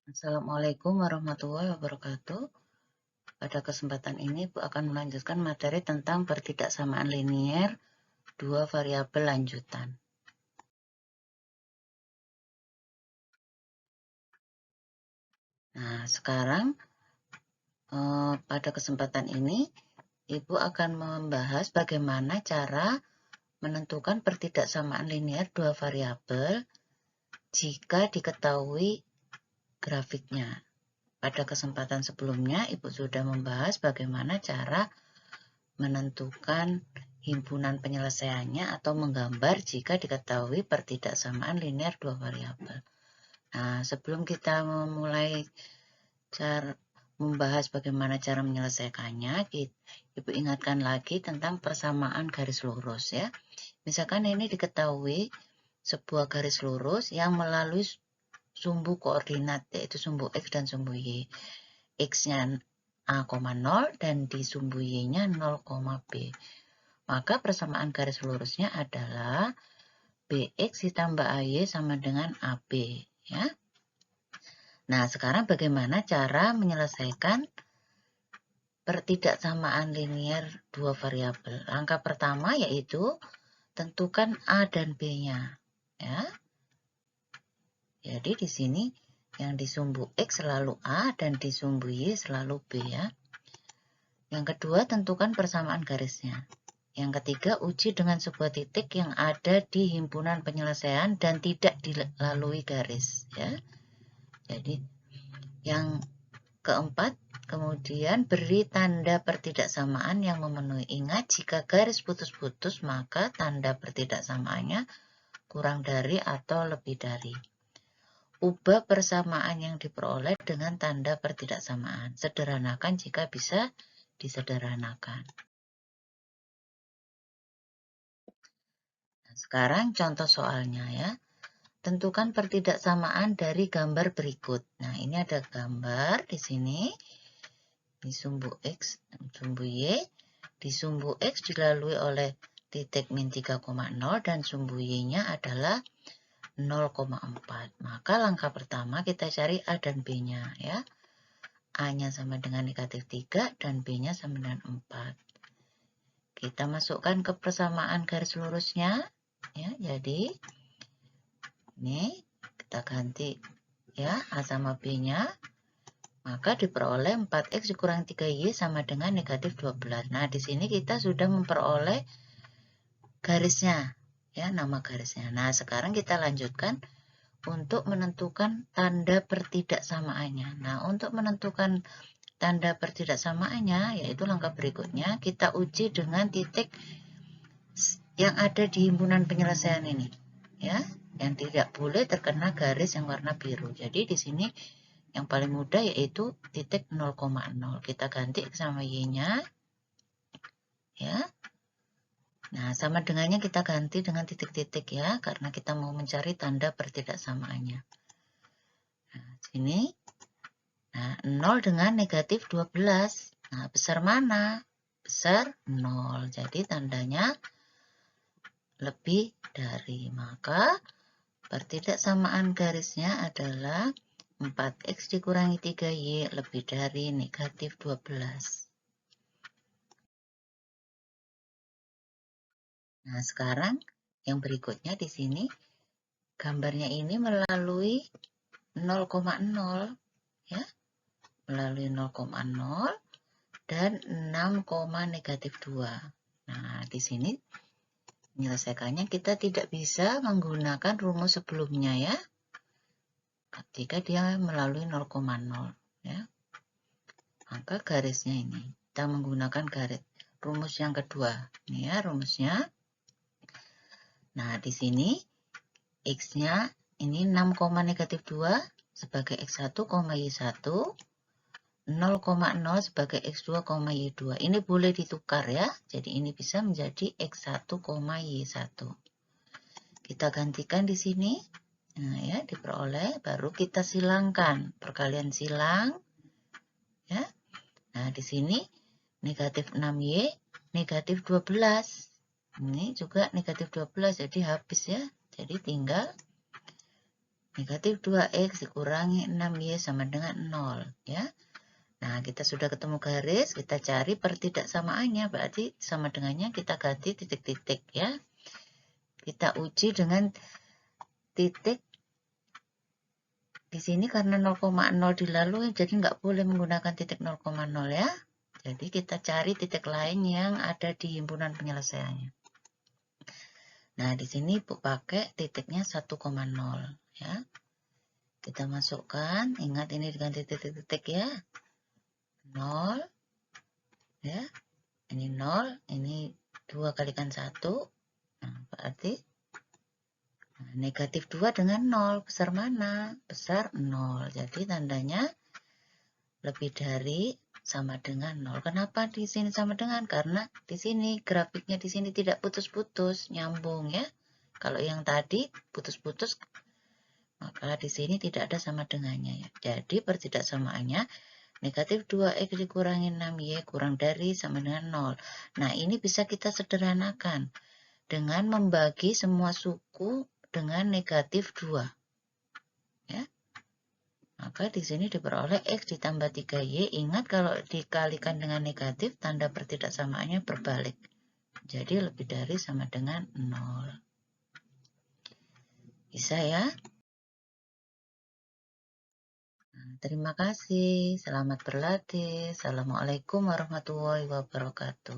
Assalamualaikum warahmatullahi wabarakatuh. Pada kesempatan ini, Ibu akan melanjutkan materi tentang pertidaksamaan linier dua variabel lanjutan. Nah, sekarang pada kesempatan ini, Ibu akan membahas bagaimana cara menentukan pertidaksamaan linier dua variabel jika diketahui grafiknya. Pada kesempatan sebelumnya, Ibu sudah membahas bagaimana cara menentukan himpunan penyelesaiannya atau menggambar jika diketahui pertidaksamaan linier dua variabel. Nah, sebelum kita memulai membahas bagaimana cara menyelesaikannya, Ibu ingatkan lagi tentang persamaan garis lurus ya. Misalkan ini diketahui sebuah garis lurus yang melalui sumbu koordinat, yaitu sumbu X dan sumbu Y. X-nya A,0 dan di sumbu Y-nya 0,B. Maka persamaan garis lurusnya adalah BX ditambah AY sama dengan AB. Ya. Nah, sekarang bagaimana cara menyelesaikan pertidaksamaan linier dua variabel? Langkah pertama yaitu tentukan A dan B-nya. Ya. Jadi di sini yang di sumbu X selalu A dan di sumbu Y selalu B ya. Yang kedua, tentukan persamaan garisnya. Yang ketiga, uji dengan sebuah titik yang ada di himpunan penyelesaian dan tidak dilalui garis. Ya. Jadi, yang keempat, kemudian beri tanda pertidaksamaan yang memenuhi. Ingat, jika garis putus-putus, maka tanda pertidaksamaannya kurang dari atau lebih dari. Ubah persamaan yang diperoleh dengan tanda pertidaksamaan. Sederhanakan jika bisa disederhanakan. Sekarang contoh soalnya ya. Tentukan pertidaksamaan dari gambar berikut. Nah, ini ada gambar di sini. Di sumbu X, sumbu Y. Di sumbu X dilalui oleh titik min 3,0 dan sumbu Y-nya adalah 0,4. Maka langkah pertama kita cari A dan B-nya ya. A-nya sama dengan negatif 3 dan B-nya sama dengan 4. Kita masukkan ke persamaan garis lurusnya. Ya, jadi ini kita ganti ya A sama B-nya. Maka diperoleh 4X dikurangi 3Y sama dengan negatif 12. Nah, di sini kita sudah memperoleh garisnya. Ya, nama garisnya. Nah, sekarang kita lanjutkan untuk menentukan tanda pertidaksamaannya. Nah, untuk menentukan tanda pertidaksamaannya, yaitu langkah berikutnya, kita uji dengan titik yang ada di himpunan penyelesaian ini. Ya, yang tidak boleh terkena garis yang warna biru. Jadi di sini yang paling mudah yaitu titik 0,0. Kita ganti X sama Y-nya. Ya. Nah, sama dengannya kita ganti dengan titik-titik ya, karena kita mau mencari tanda pertidaksamaannya. Nah, sini. Nah, 0 dengan negatif 12. Nah, besar mana? Besar 0. Jadi tandanya lebih dari. Maka pertidaksamaan garisnya adalah 4X dikurangi 3Y lebih dari negatif 12. Nah, sekarang yang berikutnya di sini, gambarnya ini melalui 0,0, ya. Melalui 0,0 dan 6, negatif 2. Nah, di sini menyelesaikannya kita tidak bisa menggunakan rumus sebelumnya ya. Ketika dia melalui 0,0 ya. Maka garisnya ini kita menggunakan garis rumus yang kedua. Ini ya rumusnya. Nah, di sini X-nya ini 6, negatif 2 sebagai X1, Y1. 0,0 sebagai X2, Y2. Ini boleh ditukar ya. Jadi ini bisa menjadi X1, Y1. Kita gantikan di sini. Nah ya, diperoleh. Baru kita silangkan. Perkalian silang. Ya. Nah, di sini negatif 6Y, negatif 12. Ini juga negatif 12, jadi habis ya. Jadi tinggal Negatif 2X dikurangi 6Y sama dengan 0. Ya. Nah, kita sudah ketemu garis, kita cari pertidaksamaannya, berarti sama dengannya kita ganti titik-titik ya. Kita uji dengan titik di sini karena 0,0 dilalui, jadi nggak boleh menggunakan titik 0,0 ya. Jadi kita cari titik lain yang ada di himpunan penyelesaiannya. Nah, di sini Bu pakai titiknya 1,0 ya. Kita masukkan, ingat ini dengan titik-titik ya. 0 ya. Ini 0, ini 2 kalikan 1. Nah, berarti negatif 2 dengan 0. Besar mana? Besar 0. Jadi tandanya lebih dari sama dengan 0. Kenapa di sini sama dengan? Karena di sini grafiknya di sini tidak putus-putus, nyambung ya. Kalau yang tadi putus-putus, maka di sini tidak ada sama dengannya ya. Jadi pertidaksamaannya negatif 2X dikurangi 6Y kurang dari sama dengan 0. Nah, ini bisa kita sederhanakan dengan membagi semua suku dengan negatif 2. Ya. Maka di sini diperoleh X ditambah 3Y. Ingat kalau dikalikan dengan negatif, tanda pertidaksamaannya berbalik. Jadi lebih dari sama dengan 0. Bisa ya? Terima kasih. Selamat berlatih. Assalamualaikum warahmatullahi wabarakatuh.